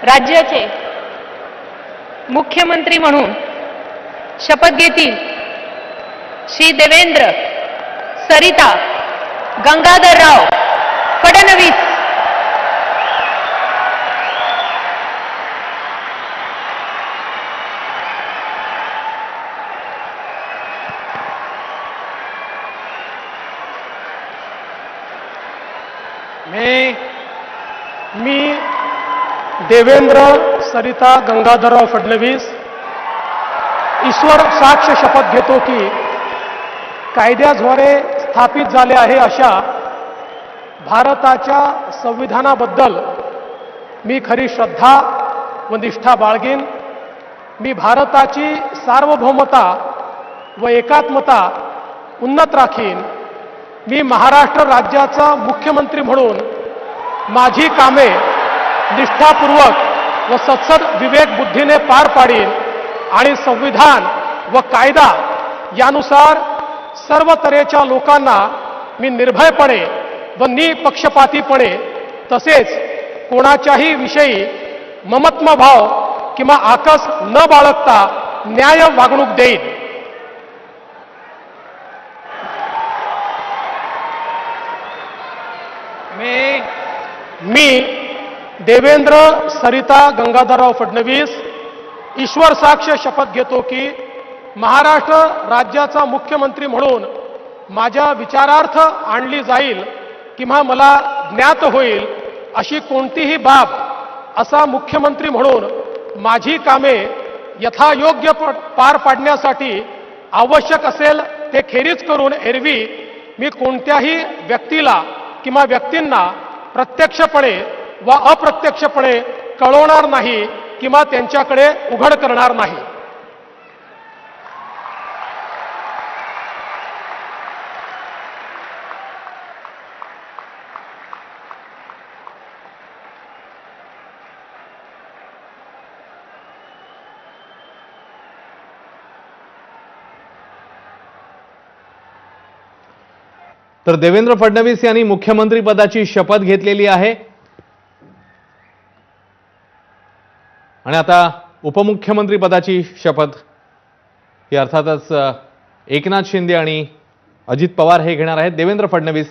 राज्याचे मुख्यमंत्री म्हणून शपथ घेतील श्री देवेंद्र सरिता गंगाधरराव फडणवीस। मी देवेंद्र सरिता गंगाधरराव फडणवीस ईश्वर साक्ष शपथ घेतो की कायद्याद्वारे स्थापित झाले आहे अशा भारताच्या संविधानाबद्दल मी खरी श्रद्धा व निष्ठा बाळगीन। मी भारताची सार्वभौमता व एकात्मता उन्नत राखीन। मी महाराष्ट्र राज्याचा मुख्यमंत्री म्हणून माझी कामे निष्ठापूर्वक व सत्सद विवेक बुद्धीने पार पाडीन आणि संविधान व कायदा यानुसार सर्व तऱ्हेच्या लोकांना मी निर्भयपणे व निपक्षपातीपणे तसेच कोणाच्याही विषयी ममत्वभाव किंवा आकस न बाळगता न्याय वागणूक देईन। मी देवेंद्र सरिता गंगाधरराव फडणवीस ईश्वर साक्ष शपथ घेतो की महाराष्ट्र राज्याचा मुख्यमंत्री म्हणून माझ्या विचारार्थ आणली जाईल किंवा मला ज्ञात होईल अशी कोणतीही बाब असा मुख्यमंत्री म्हणून माझी कामे यथायोग्य पार पाडण्यासाठी आवश्यक असेल ते खेरीज करून एरवी मी कोणत्याही व्यक्तीला किंवा व्यक्तींना प्रत्यक्षपणे व अप्रत्यक्षपणे कळवणार नाही किंवा त्यांच्याकडे उघड करणार नाही। तर देवेंद्र फडणवीस यांनी मुख्यमंत्री पदाची शपथ घेतलेली आहे आणि आता उपमुख्यमंत्री पदाची शपथ ही अर्थातच एकनाथ शिंदे आणि अजित पवार हे घेणार आहेत। देवेंद्र फडणवीस